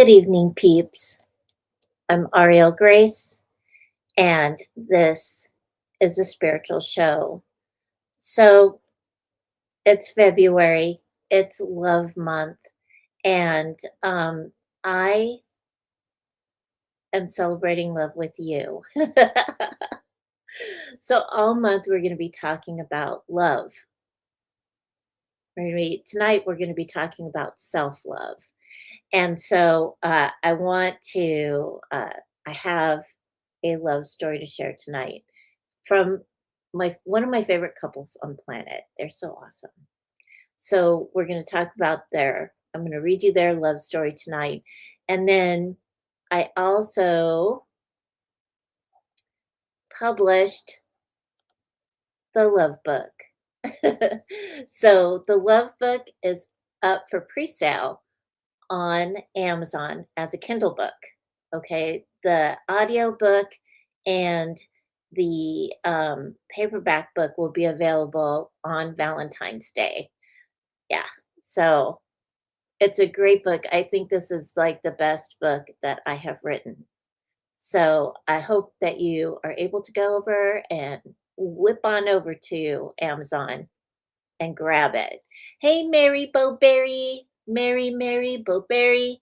Good evening, peeps. I'm Auriel Grace, and this is a spiritual show. So it's February, it's love month, and I am celebrating love with you. So all month we're going to be talking about love. Tonight we're going to be talking about self-love. And so I want to, I have a love story to share tonight from my one of my favorite couples on planet. They're so awesome. So we're going to talk about I'm going to read you their love story tonight. And then I also published the love book. So the love book is up for pre-sale on Amazon as a Kindle book. Okay, the audio book and the paperback book will be available on Valentine's Day. Yeah, so it's a great book. I think this is like the best book that I have written. So I hope that you are able to go over and whip on over to Amazon and grab it. Hey, Mary Bowberry, Mary Bowberry.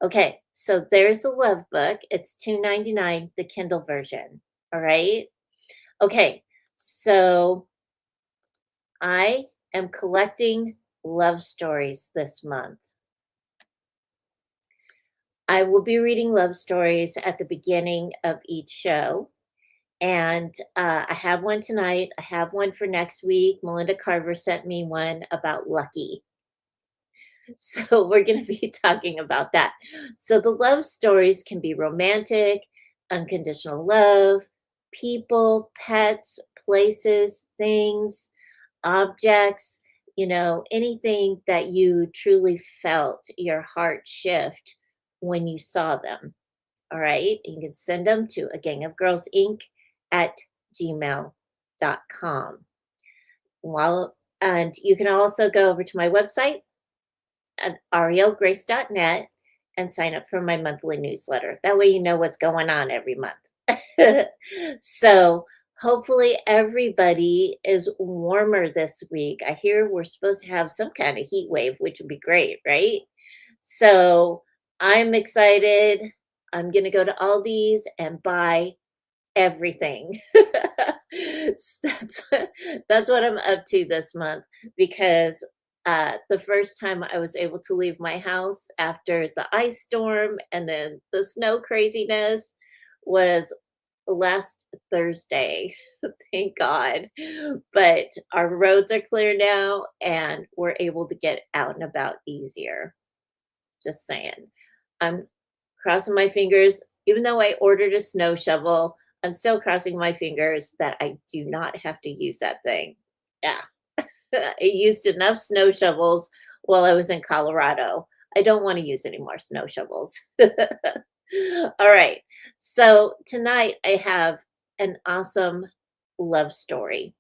Okay, so there's the love book. It's $2.99, the Kindle version. All right. Okay, so I am collecting love stories this month. I will be reading love stories at the beginning of each show. And I have one tonight. I have one for next week. Melinda Carver sent me one about Lucky. So we're going to be talking about that. So the love stories can be romantic, unconditional love, people, pets, places, things, objects, anything that you truly felt your heart shift when you saw them. All right. You can send them to a gang of girls inc at gmail.com. And you can also go over to my website at aurielgrace.net and sign up for my monthly newsletter. That way you know what's going on every month. So hopefully everybody is warmer this week. I hear we're supposed to have some kind of heat wave, which would be great, right? So I'm excited. I'm going to go to Aldi's and buy everything. That's what I'm up to this month because the first time I was able to leave my house after the ice storm and then the snow craziness was last Thursday. Thank God. But our roads are clear now and we're able to get out and about easier. Just saying. I'm crossing my fingers. Even though I ordered a snow shovel, I'm still crossing my fingers that I do not have to use that thing. Yeah. I used enough snow shovels while I was in Colorado. I don't want to use any more snow shovels. All right. So tonight I have an awesome love story.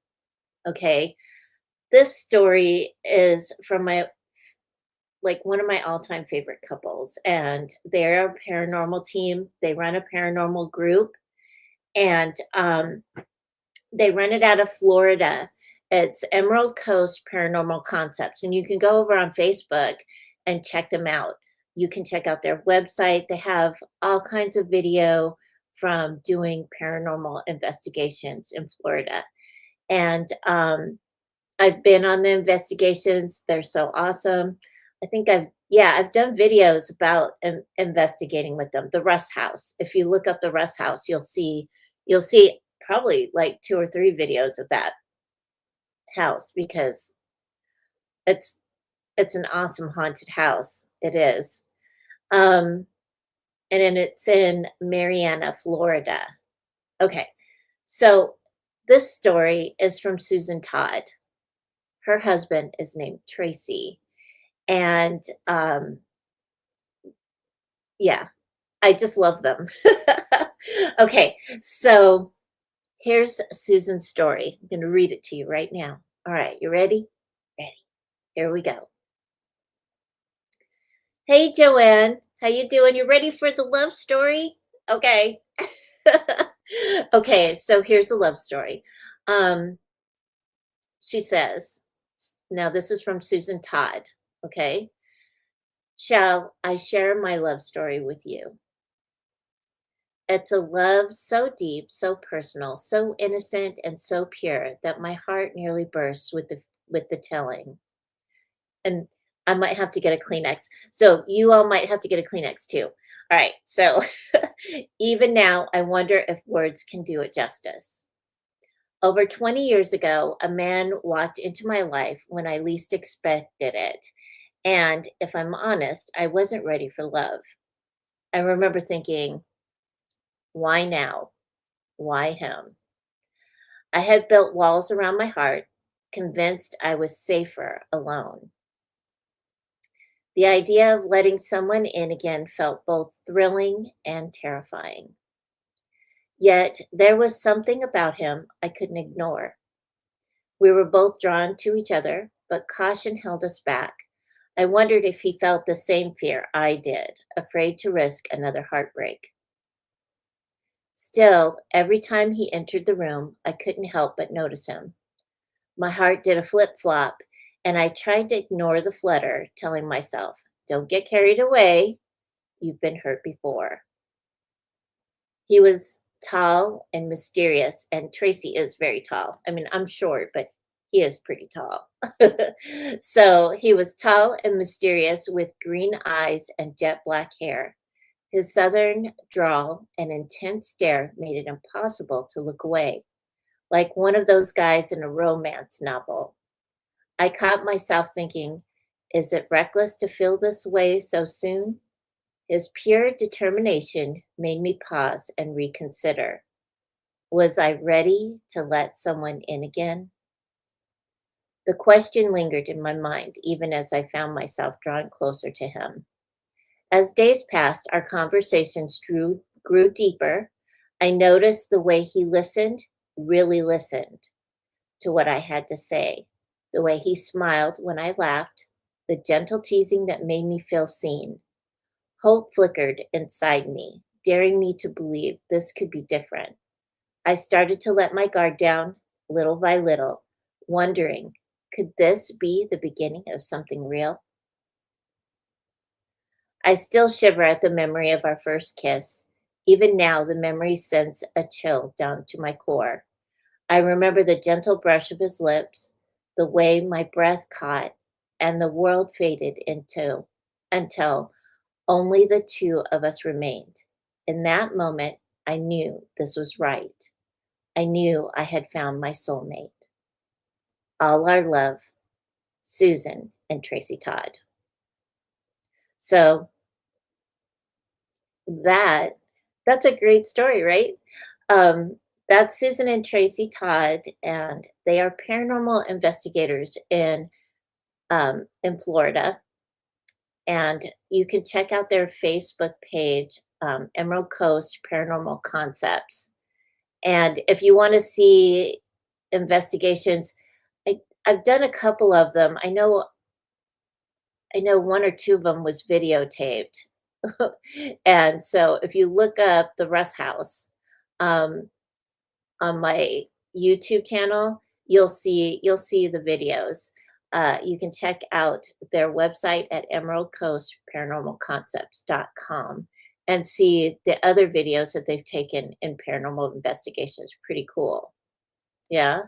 Okay. This story is from one of my all-time favorite couples, and they're a paranormal team. They run a paranormal group, and they run it out of Florida. It's Emerald Coast Paranormal Concepts, and you can go over on Facebook and check them out. You can check out their website. They have all kinds of video from doing paranormal investigations in Florida. And I've been on the investigations. They're so awesome. I think I've done videos about investigating with them. The Rust House. If you look up the Rust House, you'll see probably like 2 or 3 videos of that house because it's an awesome haunted house. It is. And then it's in Marianna, Florida. Okay. So this story is from Susan Todd. Her husband is named Tracy. And yeah, I just love them. Okay, so here's Susan's story. I'm going to read it to you right now. All right, you ready? Ready. Here we go. Hey, Joanne. How you doing? You ready for the love story? Okay. Okay, so here's a love story. Um, she says, now this is from Susan Todd. Okay. Shall I share my love story with you? It's a love so deep, so personal, so innocent, and so pure that my heart nearly bursts with the telling. And I might have to get a Kleenex. So you all might have to get a Kleenex too. All right. So even now, I wonder if words can do it justice. Over 20 years ago, a man walked into my life when I least expected it. And if I'm honest, I wasn't ready for love. I remember thinking, why now? Why him? I had built walls around my heart, convinced I was safer alone. The idea of letting someone in again felt both thrilling and terrifying. Yet there was something about him I couldn't ignore. We were both drawn to each other, but caution held us back. I wondered if he felt the same fear I did, afraid to risk another heartbreak. Still, every time he entered the room, I couldn't help but notice him. My heart did a flip flop, and I tried to ignore the flutter, telling myself, don't get carried away. You've been hurt before. He was tall and mysterious, and Tracy is very tall. I mean, I'm short, but he is pretty tall. So he was tall and mysterious with green eyes and jet black hair. His southern drawl and intense stare made it impossible to look away, like one of those guys in a romance novel. I caught myself thinking, is it reckless to feel this way so soon? His pure determination made me pause and reconsider. Was I ready to let someone in again? The question lingered in my mind even as I found myself drawing closer to him. As days passed, our conversations grew deeper. I noticed the way he listened, really listened to what I had to say, the way he smiled when I laughed, the gentle teasing that made me feel seen. Hope flickered inside me, daring me to believe this could be different. I started to let my guard down little by little, wondering, could this be the beginning of something real? I still shiver at the memory of our first kiss. Even now, the memory sends a chill down to my core. I remember the gentle brush of his lips, the way my breath caught, and the world faded into until only the two of us remained. In that moment, I knew this was right. I knew I had found my soulmate. All our love, Susan and Tracy Todd. So that that's a great story, right? Um, that's Susan and Tracy Todd, and they are paranormal investigators in Florida. And you can check out their Facebook page, Emerald Coast Paranormal Concepts. And if you want to see investigations, I've done a couple of them. I know one or two of them was videotaped. And so if you look up the Russ House um, on my YouTube channel, you'll see the videos. You can check out their website at emeraldcoastparanormalconcepts.com and see the other videos that they've taken in paranormal investigations. Pretty cool. Yeah.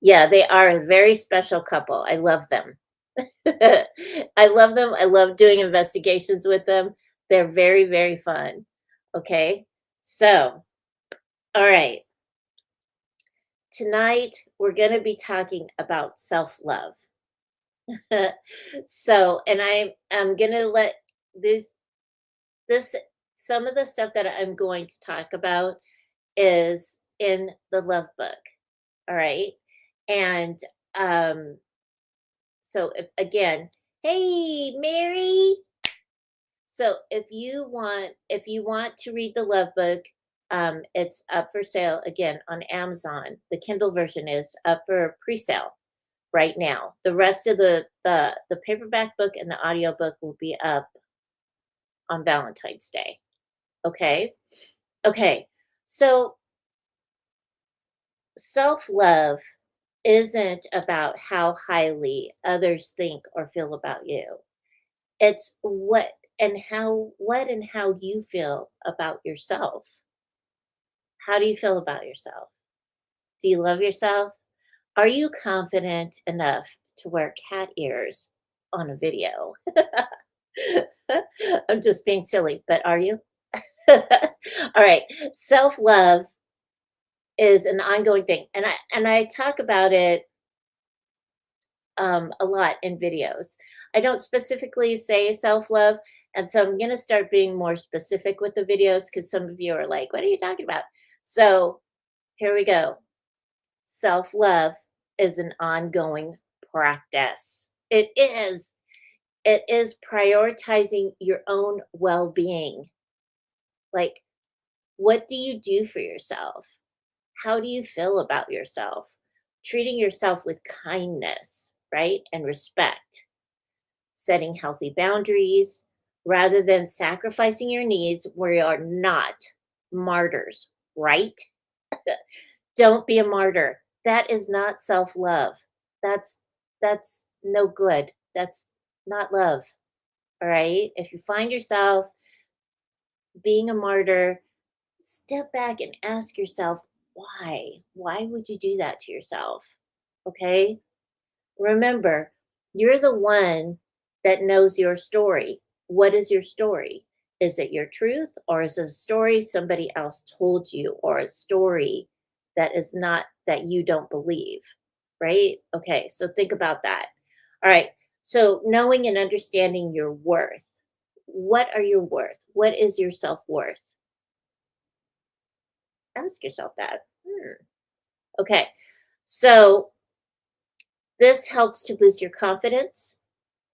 Yeah, they are a very special couple. I love them. I love them. I love doing investigations with them. They're very, very fun. Okay. So, all right. Tonight we're going to be talking about self-love. So, and I'm going to let this this some of the stuff that I'm going to talk about is in the love book. All right. And so if again, hey Mary. So if you want to read the love book, it's up for sale again on Amazon. The Kindle version is up for pre-sale right now. The rest of the paperback book and the audio book will be up on Valentine's Day. Okay. Okay. So self love isn't about how highly others think or feel about you. It's what and how you feel about yourself. How do you feel about yourself? Do you love yourself? Are you confident enough to wear cat ears on a video? I'm just being silly, but are you? All right. Self-love is an ongoing thing. And I talk about it a lot in videos. I don't specifically say self-love, and so I'm going to start being more specific with the videos because some of you are like, "What are you talking about?" So, here we go. Self-love is an ongoing practice. It is. It is prioritizing your own well-being. Like, what do you do for yourself? How do you feel about yourself? Treating yourself with kindness, right? And respect. Setting healthy boundaries rather than sacrificing your needs. We are not martyrs, right? Don't be a martyr. That is not self-love. That's that's no good. That's not love. All right? If you find yourself being a martyr, step back and ask yourself why? Why would you do that to yourself? Okay? Remember, you're the one that knows your story. What is your story? Is it your truth or is it a story somebody else told you or a story that is not that you don't believe? Right? Okay, so think about that. All right. So knowing and understanding your worth. What are your worth? What is your self-worth? Ask yourself that. Okay. So this helps to boost your confidence,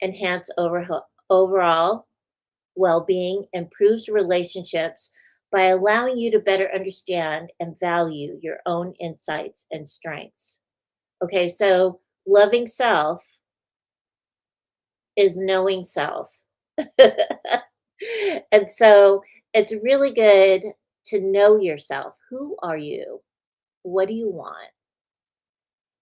enhance overall well-being, improves relationships by allowing you to better understand and value your own insights and strengths. Okay, so loving self is knowing self. And so it's really good to know yourself. Who are you? What do you want?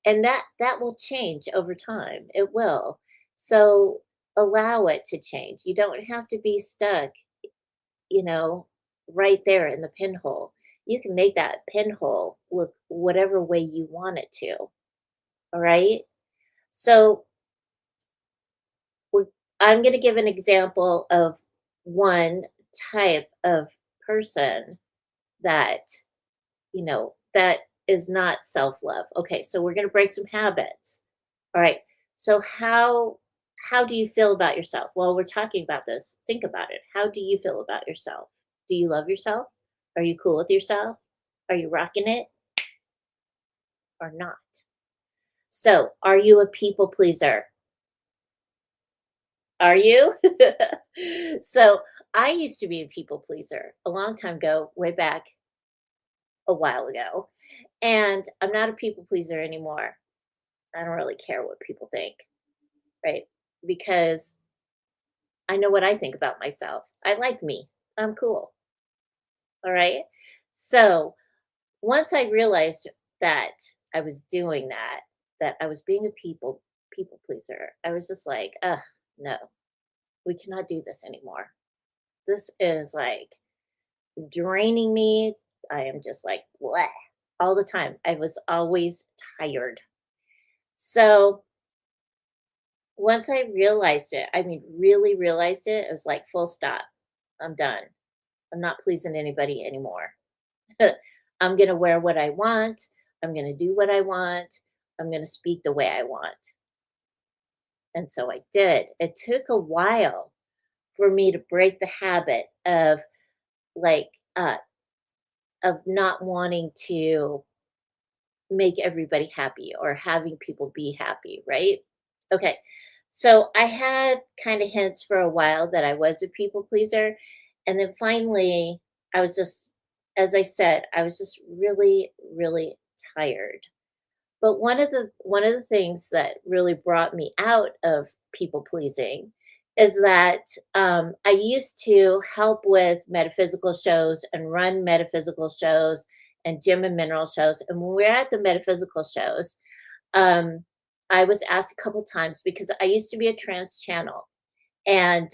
And that will change over time. It will. So allow it to change. You don't have to be stuck, you know, right there in the pinhole. You can make that pinhole look whatever way you want it to. All right. So we're, I'm going to give an example of one type of person that, that is not self love. Okay. So we're going to break some habits. All right. So how do you feel about yourself? Well, we're talking about this. Think about it. How do you feel about yourself? Do you love yourself? Are you cool with yourself? Are you rocking it or not? So, are you a people pleaser? Are you? So, I used to be a people pleaser a long time ago, way back a while ago. And I'm not a people pleaser anymore. I don't really care what people think, right? Because I know what I think about myself. I like me. I'm cool. All right. So once I realized that I was doing that, that I was being a people pleaser, I was just like, no, we cannot do this anymore. This is like draining me. I am just like bleh, all the time. I was always tired. So once I realized it, I mean, really realized it, it was like full stop. I'm done. I'm not pleasing anybody anymore. I'm going to wear what I want. I'm going to do what I want. I'm going to speak the way I want. And so I did. It took a while for me to break the habit of like, of not wanting to make everybody happy or having people be happy, right? Okay. So I had kind of hints for a while that I was a people pleaser. And then finally, I was just, as I said, I was just really, really tired. But one of the things that really brought me out of people pleasing is that I used to help with metaphysical shows and run metaphysical shows and gem and mineral shows. And when we were at the metaphysical shows, um, I was asked a couple times because I used to be a trance channel, and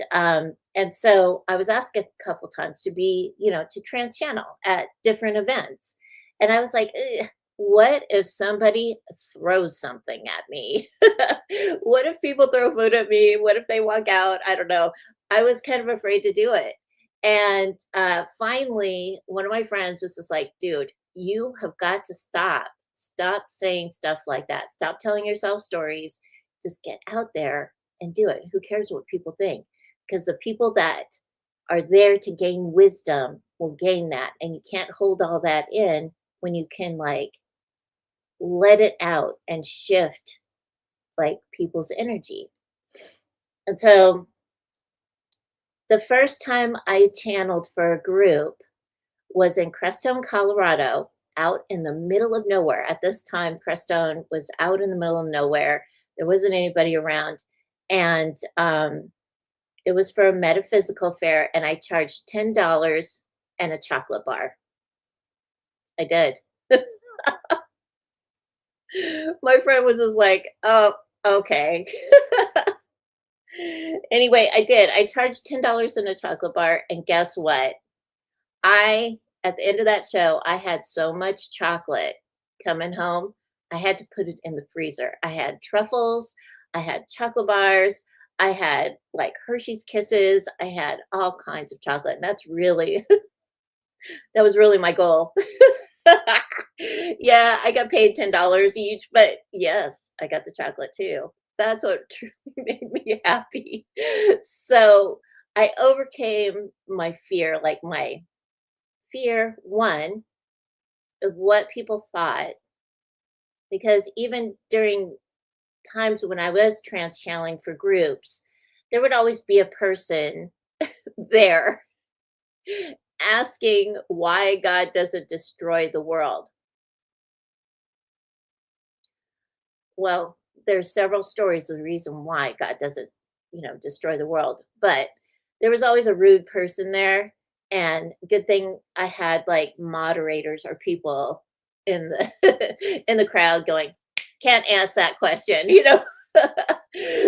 so I was asked a couple times to be, to trans channel at different events, and I was like, "Ugh, what if somebody throws something at me? What if people throw food at me? What if they walk out? I don't know." I was kind of afraid to do it, and finally, one of my friends was just like, "Dude, you have got to stop. Stop saying stuff like that. Stop telling yourself stories. Just get out there and do it. Who cares what people think? Because the people that are there to gain wisdom will gain that. And you can't hold all that in when you can like let it out and shift like people's energy." And so the first time I channeled for a group was in Crestone, Colorado, out in the middle of nowhere. At this time, Crestone was out in the middle of nowhere. There wasn't anybody around. And it was for a metaphysical fair, and I charged $10 and a chocolate bar. I did. My friend was just like, "Oh, okay." Anyway, I did. I charged $10 and a chocolate bar, and guess what? I At the end of that show, I had so much chocolate coming home, I had to put it in the freezer. I had truffles, I had chocolate bars, I had, like, Hershey's Kisses, I had all kinds of chocolate, and that's really that was really my goal. Yeah, I got paid $10 each, but yes, I got the chocolate too. That's what truly made me happy. So, I overcame my fear, like, my fear, 1, of what people thought, because even during times when I was trans channeling for groups, there would always be a person there asking why God doesn't destroy the world. Well, there's several stories of the reason why God doesn't, destroy the world. But there was always a rude person there. And good thing I had like moderators or people in the in the crowd going, can't ask that question.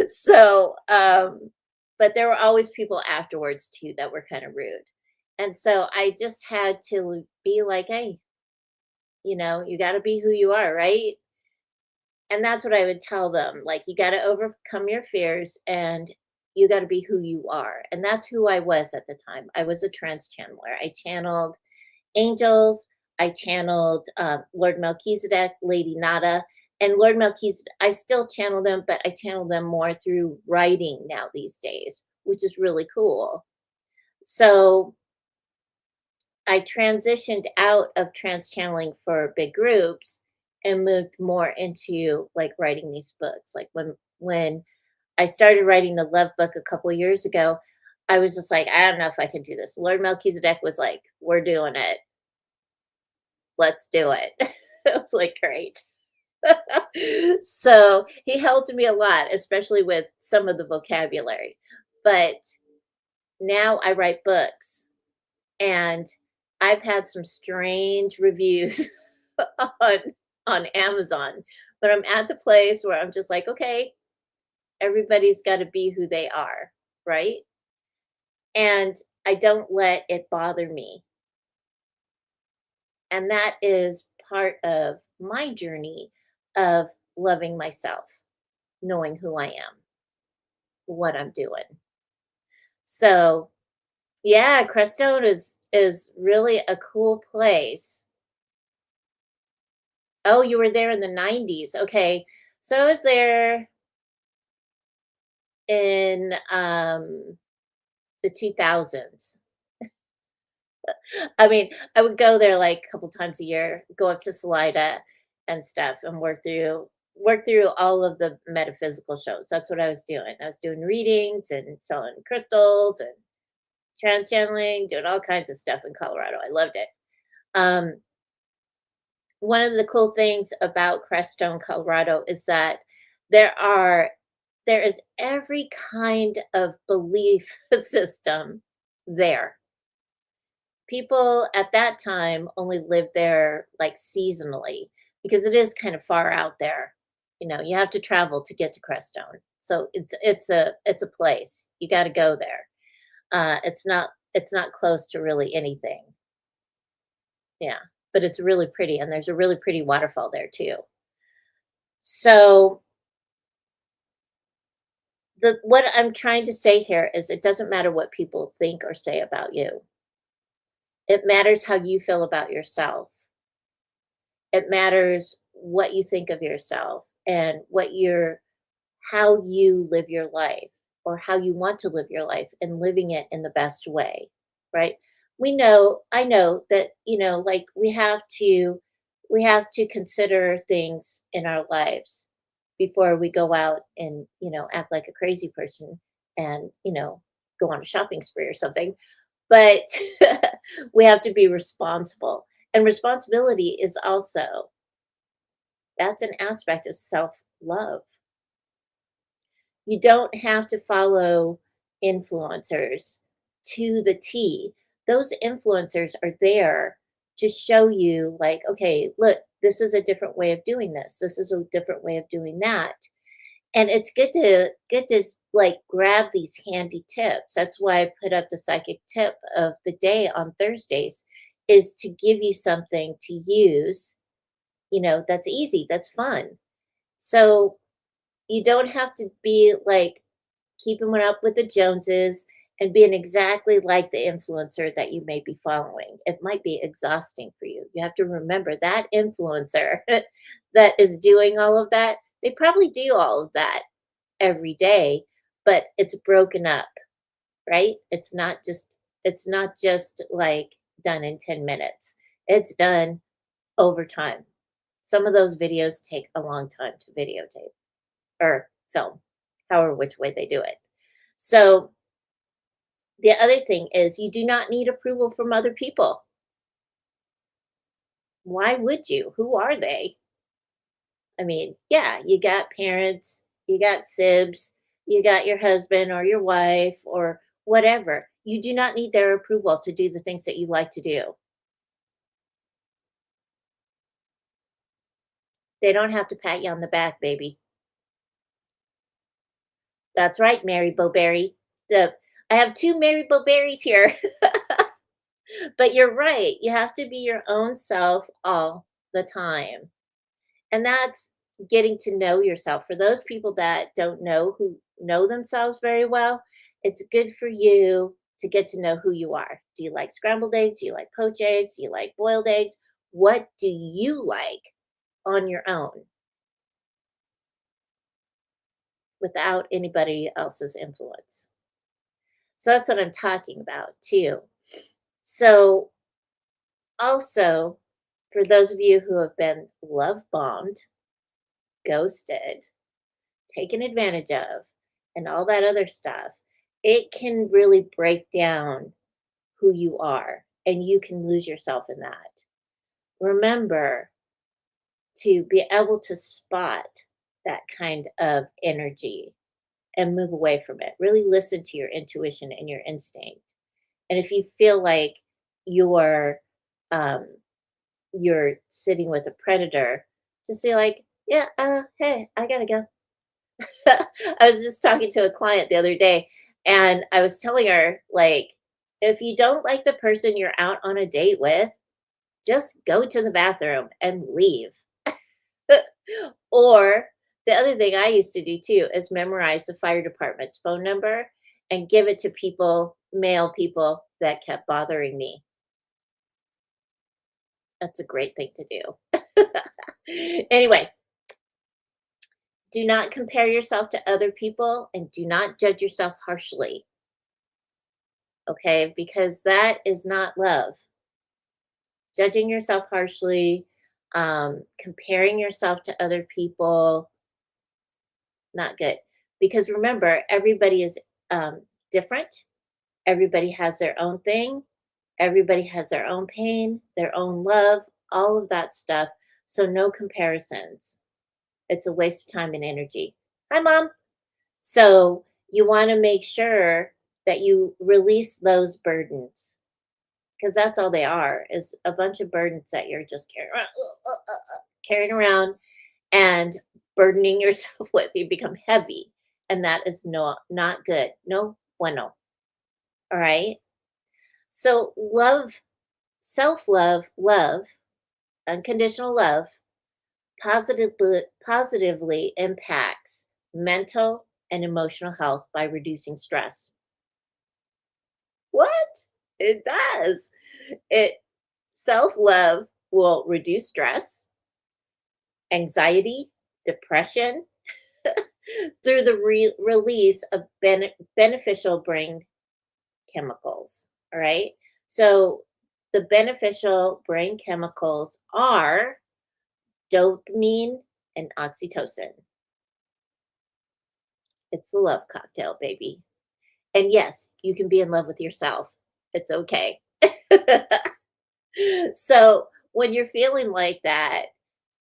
So but there were always people afterwards too that were kind of rude. And so I just had to be like, hey, you gotta be who you are, right? And that's what I would tell them, like, "You gotta overcome your fears, and you gotta be who you are," and that's who I was at the time. I was a trance channeler. I channeled angels, I channeled, Lord Melchizedek, Lady Nada, and Lord Melchizedek I still channel them, but I channel them more through writing now these days, which is really cool. So I transitioned out of trance channeling for big groups and moved more into like writing these books. Like when I started writing the love book a couple years ago, I was just like, I don't know if I can do this. Lord Melchizedek was like, "We're doing it. Let's do it." I was like, great. So he helped me a lot, especially with some of the vocabulary. But now I write books, and I've had some strange reviews on on Amazon, but I'm at the place where I'm just like, okay, everybody's got to be who they are, right? And I don't let it bother me. And that is part of my journey of loving myself, knowing who I am, what I'm doing. So, yeah, Crestone is really a cool place. Oh, you were there in the 90s. Okay. So I was there in the 2000s. I mean, I would go there like a couple times a year, go up to Salida and stuff and work through all of the metaphysical shows. That's what I was doing. I was doing readings and selling crystals and trans channeling, doing all kinds of stuff in Colorado. I loved it. Um, One of the cool things about Crestone, Colorado is that there are There is every kind of belief system there. People at that time only lived there, like, seasonally because it is kind of far out there. You have to travel to get to Crestone. So it's a place. You gotta go there. It's not close to really anything. Yeah, but it's really pretty, and there's a really pretty waterfall there too. So, what I'm trying to say here is it doesn't matter what people think or say about you. It matters how you feel about yourself. It matters what you think of yourself and how you live your life or how you want to live your life and living it in the best way, right? I know that, like we have to consider things in our lives before we go out and, act like a crazy person and, go on a shopping spree or something. But we have to be responsible. And responsibility is also that's an aspect of self-love. You don't have to follow influencers to the T. Those influencers are there to show you, like, okay, look, this is a different way of doing this. This is a different way of doing that. And it's good to like grab these handy tips. That's why I put up the psychic tip of the day on Thursdays is to give you something to use, that's easy, that's fun. So you don't have to be like keeping up with the Joneses and being exactly like the influencer that you may be following. It might be exhausting for you. You have to remember that influencer that is doing all of that, they probably do all of that every day, but it's broken up, right? It's not just like done in 10 minutes. It's done over time. Some of those videos take a long time to videotape or film, however which way they do it. So the other thing is you do not need approval from other people. Why would you? Who are they? I mean, yeah, you got parents, you got sibs, you got your husband or your wife or whatever. You do not need their approval to do the things that you like to do. They don't have to pat you on the back, baby. That's right, Mary Bowberry. I have two Mary Bowberries here. But you're right. You have to be your own self all the time. And that's getting to know yourself. For those people that don't know who know themselves very well, it's good for you to get to know who you are. Do you like scrambled eggs? Do you like poached eggs? Do you like boiled eggs? What do you like on your own without anybody else's influence? So that's what I'm talking about too. So also, for those of you who have been love bombed, ghosted, taken advantage of, and all that other stuff, it can really break down who you are, and you can lose yourself in that. Remember to be able to spot that kind of energy and move away from it. Really listen to your intuition and your instinct. And if you feel like you're um, you're sitting with a predator, just say like, yeah, hey, I gotta go. I was just talking to a client the other day, and I was telling her, like, if you don't like the person you're out on a date with, just go to the bathroom and leave. Or the other thing I used to do too is memorize the fire department's phone number and give it to male people that kept bothering me. That's a great thing to do. Anyway, do not compare yourself to other people and do not judge yourself harshly. Okay, because that is not love. Judging yourself harshly, comparing yourself to other people, not good. Because remember, everybody is different. Everybody has their own thing. Everybody has their own pain, their own love, all of that stuff. So, no comparisons. It's a waste of time and energy. Hi, Mom. So you want to make sure that you release those burdens because that's all they are is a bunch of burdens that you're just carrying around and burdening yourself with. You become heavy, and that is not good. No bueno. All right. So love, self-love, love, unconditional love positively impacts mental and emotional health by reducing stress. What? It does. It self-love will reduce stress, anxiety, depression through the release of beneficial brain chemicals. All right. So the beneficial brain chemicals are dopamine and oxytocin. It's the love cocktail, baby. And yes, you can be in love with yourself. It's okay. So when you're feeling like that,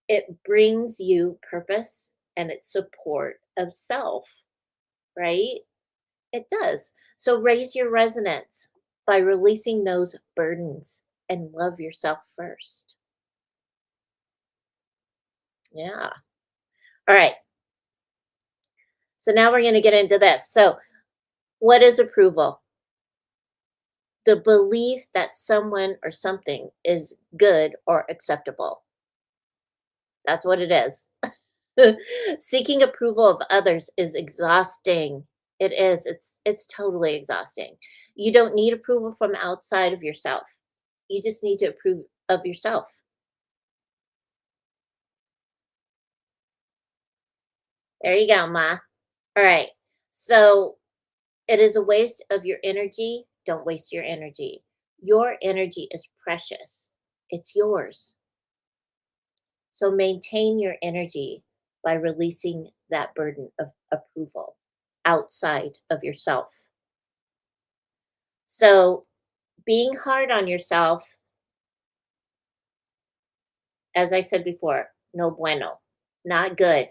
it brings you purpose and it's support of self, right? It does. So raise your resonance by releasing those burdens and love yourself first. Yeah. All right. So now we're going to get into this. So, what is approval? The belief that someone or something is good or acceptable. That's what it is. Seeking approval of others is exhausting. It is. It's totally exhausting. You don't need approval from outside of yourself. You just need to approve of yourself. There you go, ma. All right. So it is a waste of your energy. Don't waste your energy. Your energy is precious. It's yours. So maintain your energy by releasing that burden of approval outside of yourself. So being hard on yourself, as I said before, no bueno, not good.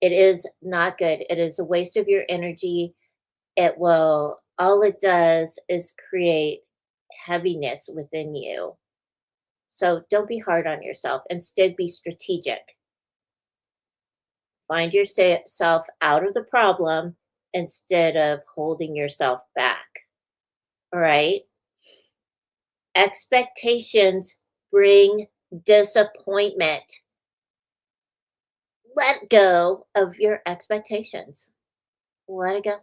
It is not good. It is a waste of your energy. All it does is create heaviness within you. So don't be hard on yourself. Instead, be strategic. Find yourself out of the problem instead of holding yourself back. All right. Expectations bring disappointment. Let go of your expectations. Let it go.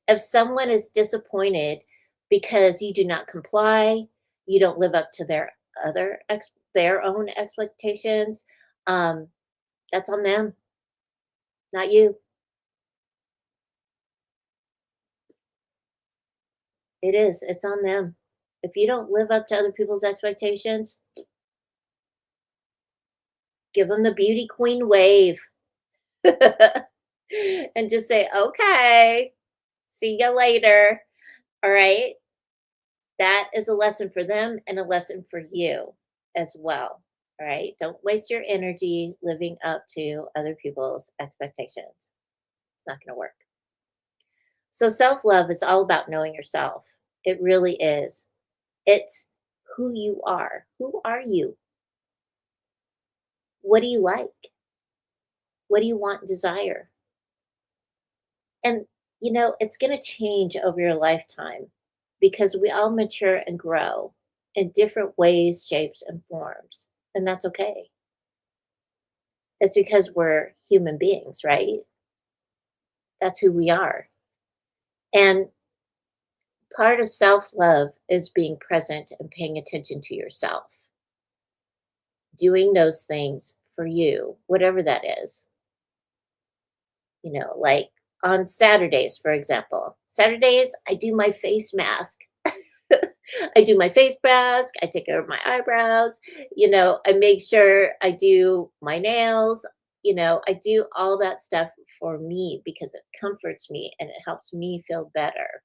If someone is disappointed because you do not comply, you don't live up to their own expectations, um, that's on them, not you. It is. It's on them. If you don't live up to other people's expectations, give them the beauty queen wave and just say, "Okay, see you later." All right? That is a lesson for them and a lesson for you as well. All right? Don't waste your energy living up to other people's expectations. It's not going to work. So, self love is all about knowing yourself. It really is. It's who you are. Who are you? What do you like? What do you want and desire? And, it's going to change over your lifetime because we all mature and grow in different ways, shapes, and forms. And that's okay. It's because we're human beings, right? That's who we are. And part of self love is being present and paying attention to yourself, doing those things for you, whatever that is. Like on Saturdays, for example. Saturdays, I do my face mask. I do my face mask, I take care of my eyebrows, I make sure I do my nails, I do all that stuff for me because it comforts me and it helps me feel better.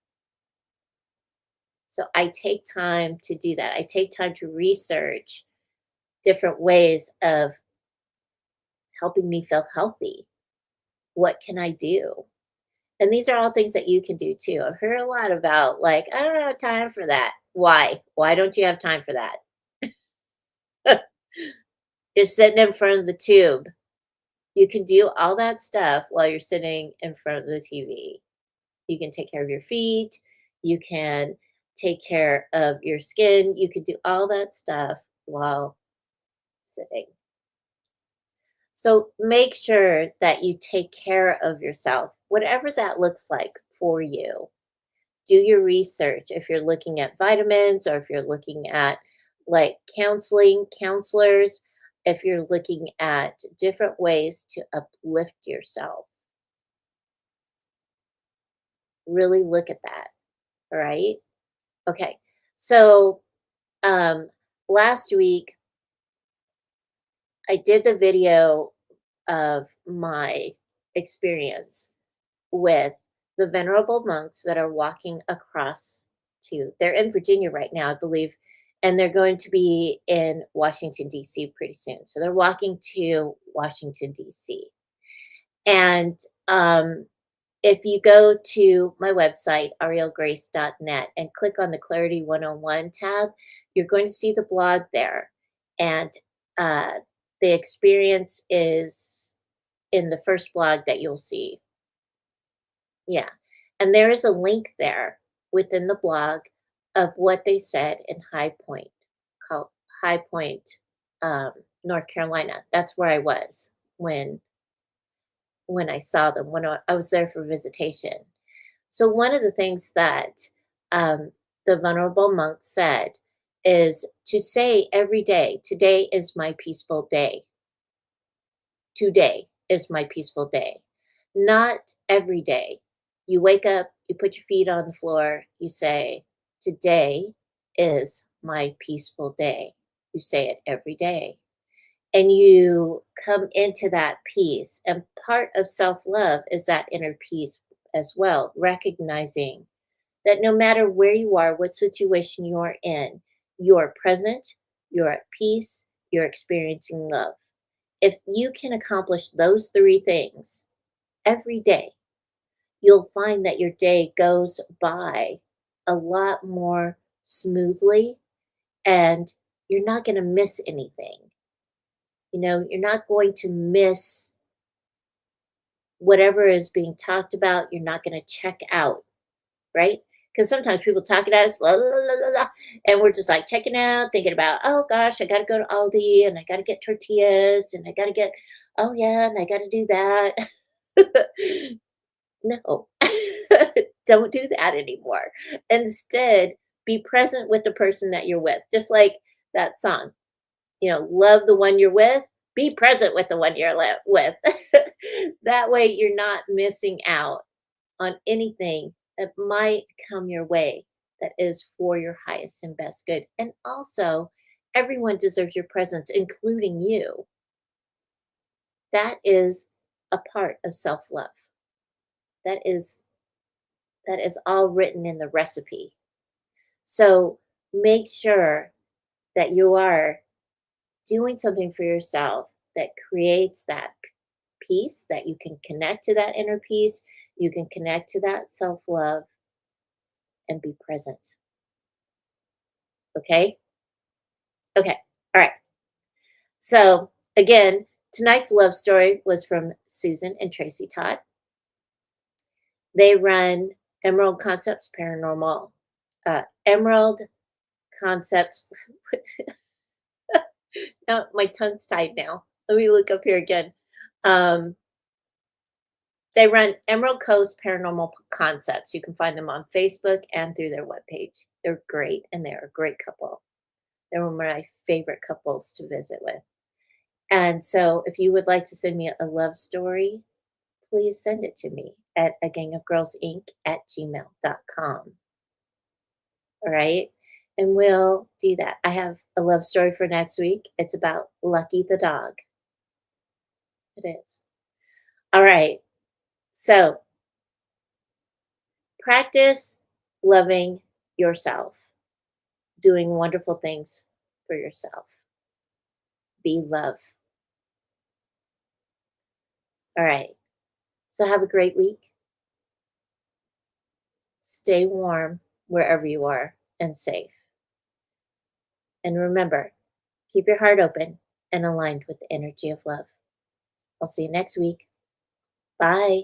So I take time to do that. I take time to research different ways of helping me feel healthy. What can I do? And these are all things that you can do too. I've heard a lot about, like, I don't have time for that. Why? Why don't you have time for that? You're sitting in front of the tube. You can do all that stuff while you're sitting in front of the TV. You can take care of your feet. You can take care of your skin. You can do all that stuff while sitting. So make sure that you take care of yourself, whatever that looks like for you. Do your research if you're looking at vitamins or if you're looking at like counseling, counselors, if you're looking at different ways to uplift yourself. Really look at that. All right. Okay. So um last week I did the video of my experience with the venerable monks that are walking across to they're in Virginia right now, I believe, and they're going to be in Washington, D.C. pretty soon. So they're walking to Washington, D.C. And if you go to my website, aurielgrace.net, and click on the Clarity 101 tab, you're going to see the blog there. And uh, the experience is in the first blog that you'll see. Yeah. And there is a link there within the blog of what they said in High Point, called High Point, um, North Carolina. That's where I was when I saw them, when I was there for visitation. So one of the things that the venerable monk said is to say every day, today is my peaceful day. Today is my peaceful day. Not every day. You wake up, you put your feet on the floor, you say, today is my peaceful day. You say it every day. And you come into that peace. And part of self love is that inner peace as well, recognizing that no matter where you are, what situation you're in, you're present, you're at peace, you're experiencing love. If you can accomplish those three things every day, you'll find that your day goes by a lot more smoothly and you're not going to miss anything. You're not going to miss whatever is being talked about. You're not going to check out, right? Because sometimes people talking at us, blah, blah, blah, blah, blah, and we're just like checking out, thinking about, oh gosh, I got to go to Aldi and I got to get tortillas and I got to get, oh yeah, and I got to do that. No, don't do that anymore. Instead, be present with the person that you're with. Just like that song, love the one you're with, be present with the one you're with. That way, you're not missing out on anything that might come your way that is for your highest and best good. And also, everyone deserves your presence, including you. That is a part of self love. That is that is all written in the recipe. So make sure that you are doing something for yourself that creates that peace, that you can connect to that inner peace, you can connect to that self love and be present. Okay? Okay. All right. So, again, tonight's love story was from Susan and Tracy Todd. They run Emerald Concepts Paranormal. Emerald Concepts. Now, my tongue's tied now. Let me look up here again. Um, they run Emerald Coast Paranormal Concepts. You can find them on Facebook and through their webpage. They're great, and they're a great couple. They're one of my favorite couples to visit with. And so, if you would like to send me a love story, please send it to me at a gang of girls inc at gmail.com. All right. And we'll do that. I have a love story for next week. It's about Lucky the dog. It is. All right. So practice loving yourself, doing wonderful things for yourself. be love. All right. So have a great week. Stay warm wherever you are and safe. And remember, keep your heart open and aligned with the energy of love. I'll see you next week. Bye.